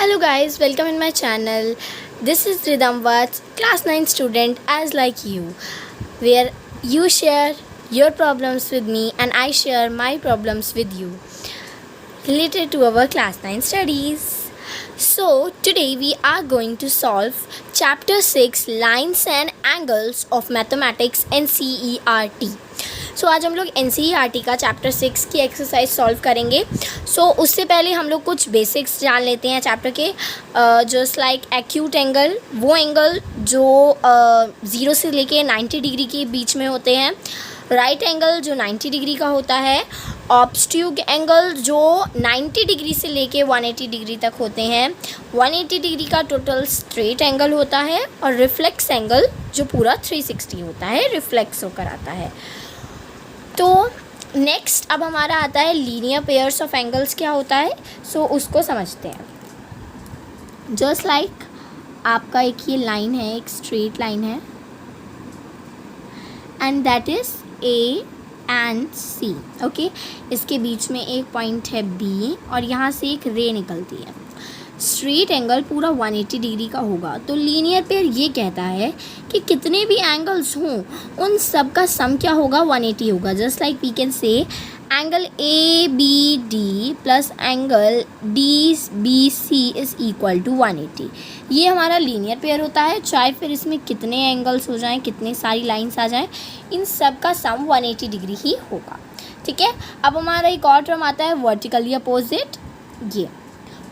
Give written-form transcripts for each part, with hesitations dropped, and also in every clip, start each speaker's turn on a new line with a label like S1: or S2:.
S1: Hello guys, welcome in my channel. This is Ridham Vats, class 9 student as like you, where you share your problems with me and I share my problems with you related to our class 9 studies. So today we are going to solve chapter 6 lines and angles of mathematics NCERT. सो आज हम लोग NCERT का chapter 6 की exercise solve करेंगे. सो उससे पहले हम लोग कुछ बेसिक्स जान लेते हैं चैप्टर के. जस्ट लाइक एक्यूट एंगल, वो एंगल जो 0 से लेके 90 डिग्री के बीच में होते हैं. राइट एंगल जो 90 डिग्री का होता है. ऑब्स्ट्यूग एंगल जो 90 डिग्री से लेके 180 डिग्री तक होते हैं. 180 डिग्री का टोटल स्ट्रेट एंगल होता है. और रिफ्लेक्स एंगल जो पूरा 360 होता है, रिफ्लेक्स होकर आता है. तो नेक्स्ट अब हमारा आता है लीनियर पेयर्स ऑफ एंगल्स क्या होता है. सो उसको समझते हैं. जस्ट लाइक आपका एक ये लाइन है, एक स्ट्रेट लाइन है and that is A and C. Okay, इसके बीच में एक पॉइंट है बी और यहाँ से एक रे निकलती है. स्ट्रेट एंगल पूरा 180 डिग्री का होगा. तो लीनियर पेयर ये कहता है कि कितने भी एंगल्स हों उन सब का सम क्या होगा, 180 होगा. Just like we can say angle A B D plus angle D B C is equal to 180. ये हमारा लीनियर पेयर होता है. चाहे फिर इसमें कितने एंगल्स हो जाएं, कितने सारी लाइंस आ जाएं, इन सब का सम 180 डिग्री ही होगा. ठीक है. अब हमारा एक और टर्म आता है वर्टिकली अपोजिट. ये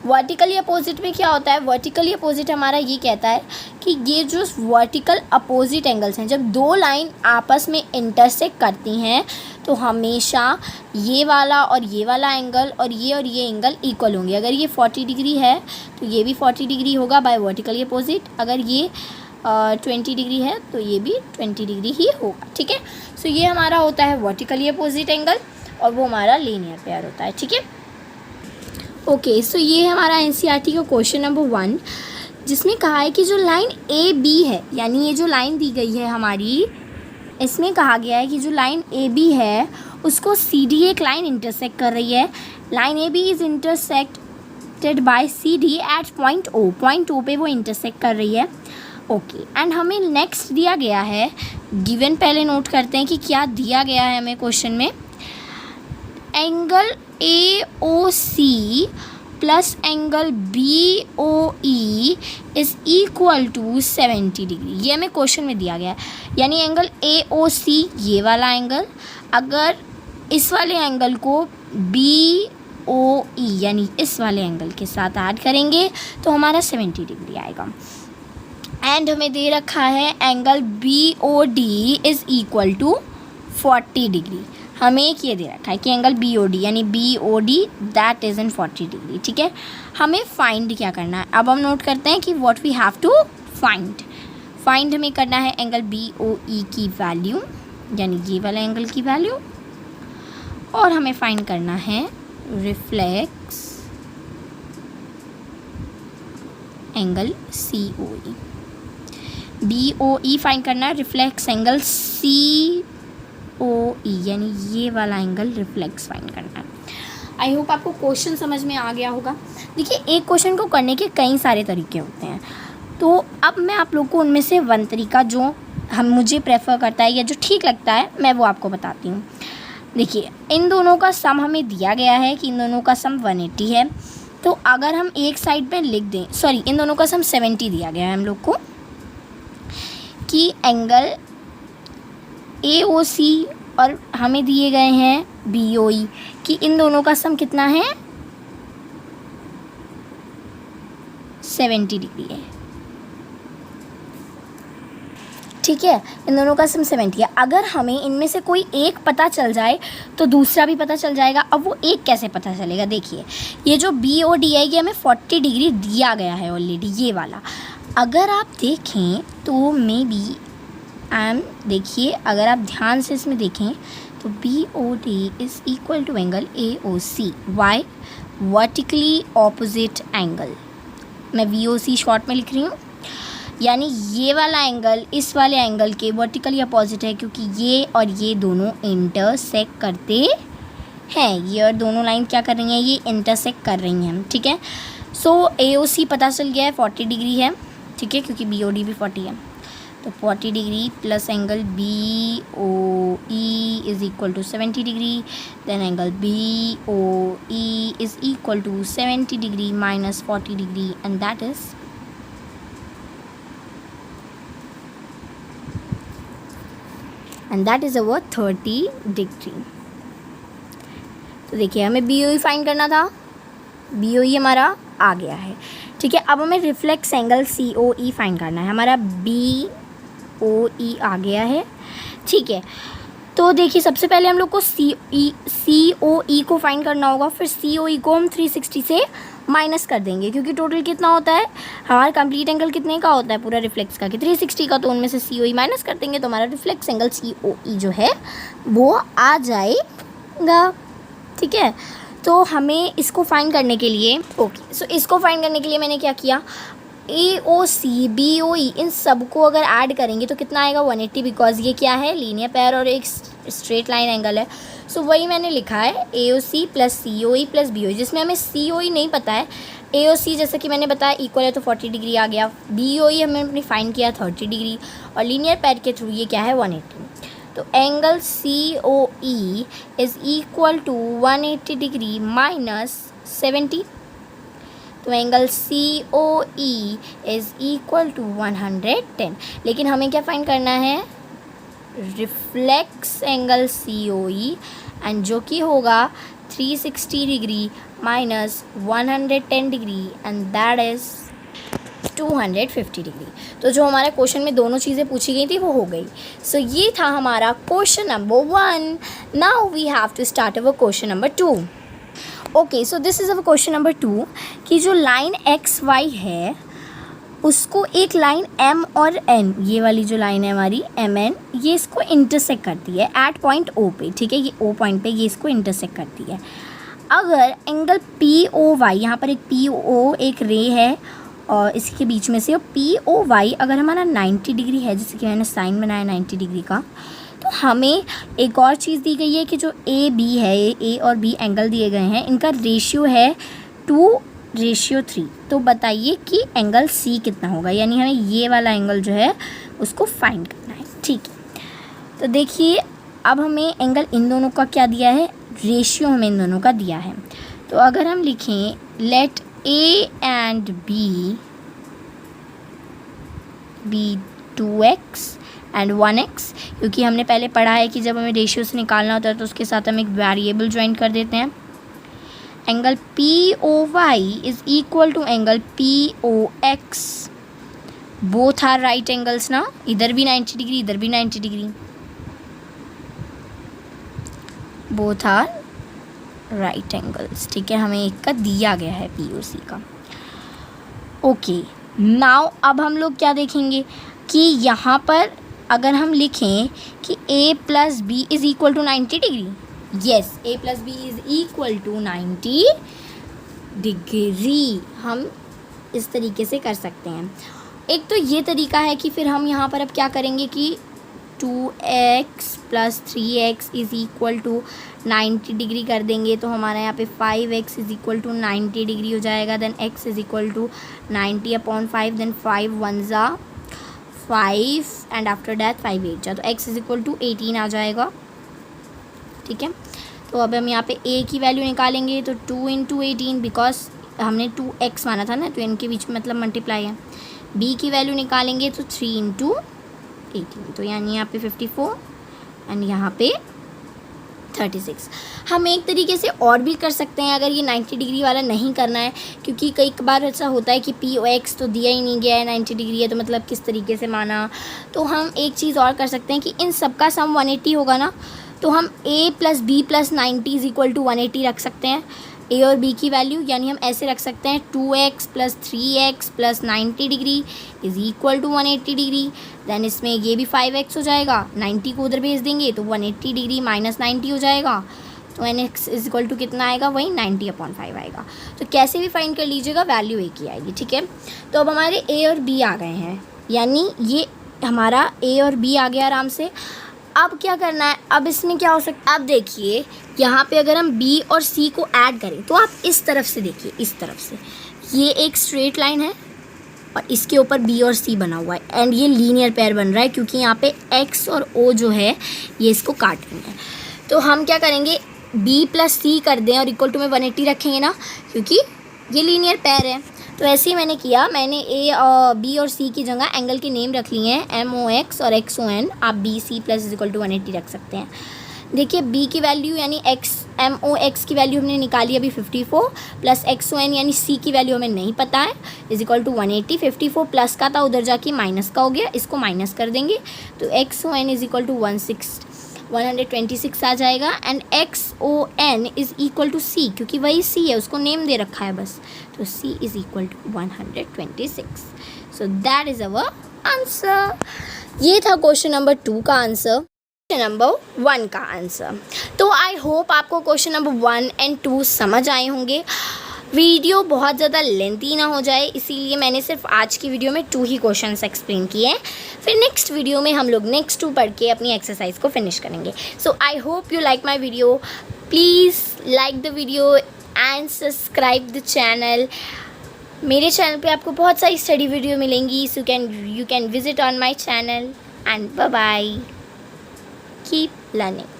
S1: वर्टिकली अपोजिट में क्या होता है, वर्टिकली अपोजिट हमारा ये कहता है कि ये जो वर्टिकल अपोजिट एंगल्स हैं, जब दो लाइन आपस में इंटरसेक्ट करती हैं तो हमेशा ये वाला और ये वाला एंगल और ये एंगल इक्वल होंगे. अगर ये 40 डिग्री है तो ये भी 40 डिग्री होगा बाय वर्टिकली अपोजिट. अगर ये 20 डिग्री है तो ये भी 20 डिग्री ही होगा. ठीक है. सो ये हमारा होता है वर्टिकली अपोजिट एंगल और वो हमारा लीनियर पेयर होता है. ठीक है. ओके, सो ये हमारा NCERT का क्वेश्चन नंबर 1, जिसमें कहा है कि जो लाइन ए बी है, यानी ये जो लाइन दी गई है हमारी, इसमें कहा गया है कि जो लाइन ए बी है उसको सी डी एक लाइन इंटरसेक्ट कर रही है. Line A B is intersected by C D at point O. Point O पे वो इंटरसेक्ट कर रही है. ओके, एंड हमें नेक्स्ट दिया गया है गिवन. पहले नोट करते हैं कि क्या दिया गया है हमें क्वेश्चन में. Angle A O C plus angle B O E is equal to 70 degree. ये हमें क्वेश्चन में दिया गया है. यानी एंगल ए ओ सी ये वाला एंगल, अगर इस वाले एंगल को बी ओ ई यानी इस वाले एंगल के साथ ऐड करेंगे तो हमारा 70 डिग्री आएगा. एंड हमें दे रखा है angle B O D is equal to 40 degree. हमें एक ये दे रखा है कि एंगल बी ओ डी यानी B O D that is in 40 degree. ठीक है. हमें फाइंड क्या करना है. अब हम नोट करते हैं कि what we have to find हमें करना है एंगल बी ओ ई की वैल्यू, यानी ये वाला एंगल की वैल्यू. और हमें फाइंड करना है रिफ्लेक्स एंगल सी ओ ई. बी ओ ई फाइंड करना है, रिफ्लेक्स एंगल सी ओ ई यानी ये वाला एंगल रिफ्लेक्स फाइंड करना है. आई होप आपको क्वेश्चन समझ में आ गया होगा. देखिए, एक क्वेश्चन को करने के कई सारे तरीके होते हैं. तो अब मैं आप लोग को उनमें से वन तरीका जो मुझे प्रेफर करता है या जो ठीक लगता है मैं वो आपको बताती हूँ. देखिए, इन दोनों का सम हमें दिया गया है कि इन दोनों का सम 180 है. तो अगर हम एक साइड पे लिख दें, सॉरी, इन दोनों का सम 70 दिया गया है हम लोग को, कि एंगल ए ओ सी और हमें दिए गए हैं बी ओ ई, कि इन दोनों का सम कितना है, 70 डिग्री है. ठीक है. इन दोनों का सम 70 है. अगर हमें इनमें से कोई एक पता चल जाए तो दूसरा भी पता चल जाएगा. अब वो एक कैसे पता चलेगा. देखिए, ये जो बी ओ डी है ये हमें 40 डिग्री दिया गया है ऑलरेडी, ये वाला. अगर आप देखें तो मे बी देखिए, अगर आप ध्यान से इसमें देखें तो B O D is equal to angle A O C. Why, vertically opposite angle. मैं वी ओ सी शॉर्ट में लिख रही हूँ. यानी ये वाला एंगल इस वाले एंगल के वर्टिकली अपोजिट है, क्योंकि ये और ये दोनों इंटरसेक्ट करते हैं. ये और दोनों लाइन क्या कर रही हैं, ये इंटरसेक्ट कर रही हैं. ठीक है. सो AOC पता चल गया है 40 डिग्री है, ठीक है, क्योंकि BOD भी 40 है। तो 40 degree plus angle BOE is equal to 70 degree, then angle BOE is equal to 70 degree minus 40 degree, and that is our 30 degree. तो देखिए हमें BOE फाइंड करना था, BOE हमारा आ गया है, ठीक है। अब हमें रिफ्लेक्स एंगल COE फाइंड करना है, हमारा BOE आ गया है, ठीक है। तो देखिए सबसे पहले हम लोग को COE को फाइंड करना होगा, फिर COE को हम 360 से माइनस कर देंगे, क्योंकि टोटल कितना होता है हमारा कंप्लीट एंगल कितने का होता है पूरा रिफ्लेक्स का कि 360 का, तो उनमें से COE माइनस कर देंगे तो हमारा रिफ्लेक्स एंगल COE जो है वो आ जाएगा, ठीक है। तो हमें इसको फाइंड करने के लिए सो इसको फाइंड करने के लिए मैंने क्या किया, AOC BOE इन सबको अगर ऐड करेंगे तो कितना आएगा 180, बिकॉज ये क्या है लीनियर पेयर और एक स्ट्रेट लाइन एंगल है। सो वही मैंने लिखा है AOC plus COE plus BOE, जिसमें हमें COE नहीं पता है। AOC जैसा कि मैंने बताया इक्वल है तो 40 डिग्री आ गया, BOE हमें अपनी फाइंड किया 30 डिग्री, और लीनियर पेयर के थ्रू ये क्या है 180। तो angle COE is equal to 180 degree minus 70, तो angle COE is equal to 110। लेकिन हमें क्या फाइंड करना है, रिफ्लेक्स एंगल COE, एंड जो कि होगा 360 degree minus 110 degree, and that is 250 degree. तो जो हमारे क्वेश्चन में दोनों चीज़ें पूछी गई थी वो हो गई। सो ये था हमारा question number 1। Now we have to start our question number 2। Okay, so this is our question number 2 कि जो लाइन XY है उसको एक लाइन M और N, ये वाली जो लाइन है हमारी MN, ये इसको इंटरसेक्ट करती है एट पॉइंट O पे, ठीक है। ये O पॉइंट पे ये इसको इंटरसेक्ट करती है। अगर एंगल POY, यहाँ पर एक PO एक रे है और इसके बीच में से POY अगर हमारा 90 डिग्री है, जैसे कि मैंने साइन बनाया 90 डिग्री का, तो हमें एक और चीज़ दी गई है कि जो AB है, A और B एंगल दिए गए हैं, इनका रेशियो है 2:3। तो बताइए कि एंगल C कितना होगा, यानी हमें ये वाला एंगल जो है उसको फाइंड करना है, ठीक है। तो देखिए अब हमें एंगल इन दोनों का क्या दिया है, रेशियो हमें इन दोनों का दिया है। तो अगर हम लिखें late A and B be 2x and 1x, क्योंकि हमने पहले पढ़ा है कि जब हमें रेशियो से निकालना होता है तो उसके साथ हम एक वेरिएबल ज्वाइन कर देते हैं। Angle POY is equal to angle POX, both are right angles ना, इधर भी 90 डिग्री इधर भी 90 degree, both are right angles, ठीक है। हमें एक का दिया गया है POC का। ओके, नाउ अब हम लोग क्या देखेंगे कि यहाँ पर अगर हम लिखें कि A plus B is equal to 90 degree, yes A plus B is equal to 90 degree, हम इस तरीके से कर सकते हैं। एक तो ये तरीका है कि फिर हम यहाँ पर अब क्या करेंगे कि 2x plus 3x is equal to 90 degree कर देंगे, तो हमारा यहाँ पे 5x is equal to 90 degree हो जाएगा। Then x is equal to 90/5, then 5 1 ज़ा 5 एंड आफ्टर दैट 5 8 जा, तो x इज़ इक्वल टू 18 आ जाएगा, ठीक है। तो अब हम यहाँ पे a की वैल्यू निकालेंगे, तो 2 × 18, बिकॉज हमने 2x माना था ना, तो इनके बीच में मतलब मल्टीप्लाई है। b की वैल्यू निकालेंगे तो 3 × 18, तो यानी यहाँ पे 54 एंड यहाँ पे 36। हम एक तरीके से और भी कर सकते हैं अगर ये 90 डिग्री वाला नहीं करना है, क्योंकि कई बार ऐसा होता है कि POX तो दिया ही नहीं गया है, 90 डिग्री है, तो मतलब किस तरीके से माना। तो हम एक चीज़ और कर सकते हैं कि इन सब का सम 180 होगा ना, तो हम A plus B plus 90 is equal to 180 रख सकते हैं, A और B की वैल्यू, यानी हम ऐसे रख सकते हैं 2x plus 3x plus 90 degree is equal to 180 degree. Then इसमें ये भी 5x हो जाएगा, 90 को उधर भेज देंगे तो 180 डिग्री माइनस 90 हो जाएगा, तो nx इज इक्वल टू कितना आएगा, वही 90/5 आएगा। तो कैसे भी फाइंड कर लीजिएगा, वैल्यू एक ही आएगी, ठीक है। तो अब हमारे A और B आ गए हैं, यानी ये हमारा A और B आ गया आराम से। अब क्या करना है, अब इसमें क्या हो सकता है, अब देखिए यहाँ पे अगर हम b और c को ऐड करें तो आप इस तरफ से देखिए, इस तरफ से ये एक स्ट्रेट लाइन है और इसके ऊपर b और c बना हुआ है एंड ये लीनियर पेयर बन रहा है क्योंकि यहाँ पे x और o जो है ये इसको काट रही है। तो हम क्या करेंगे, b प्लस सी कर दें और इक्वल टू में 180 रखेंगे ना, क्योंकि ये लीनियर पेयर है। तो ऐसे ही मैंने किया, मैंने बी और सी की जगह एंगल के नेम रख लिए हैं MOX और XON। आप BC प्लस इक्वल टू 180 रख सकते हैं। देखिए b की वैल्यू यानी MOX की वैल्यू हमने निकाली अभी 54 प्लस XON यानी c की वैल्यू हमें नहीं पता है, इज इक्वल टू 180। 54 प्लस का था, उधर जाके माइनस का हो गया, इसको माइनस कर देंगे तो XON इज इक्वल टू 126 आ जाएगा and XON is equal to C, क्योंकि वही C है, उसको नेम दे रखा है बस, तो C is equal to 126। So that is our answer. ये था क्वेश्चन नंबर 2 का आंसर। क्वेश्चन नंबर 1 का आंसर। तो आई होप आपको क्वेश्चन नंबर 1 एंड 2 समझ आए होंगे। वीडियो बहुत ज़्यादा लेंथी ना हो जाए इसीलिए मैंने सिर्फ आज की वीडियो में 2 ही क्वेश्चंस एक्सप्लेन किए हैं। फिर नेक्स्ट वीडियो में हम लोग नेक्स्ट 2 पढ़ के अपनी एक्सरसाइज को फिनिश करेंगे। So I hope you like my video. Please like the video and subscribe the channel. मेरे चैनल पे आपको बहुत सारी स्टडी वीडियो मिलेंगी, so you can visit on my channel and bye bye. Keep learning.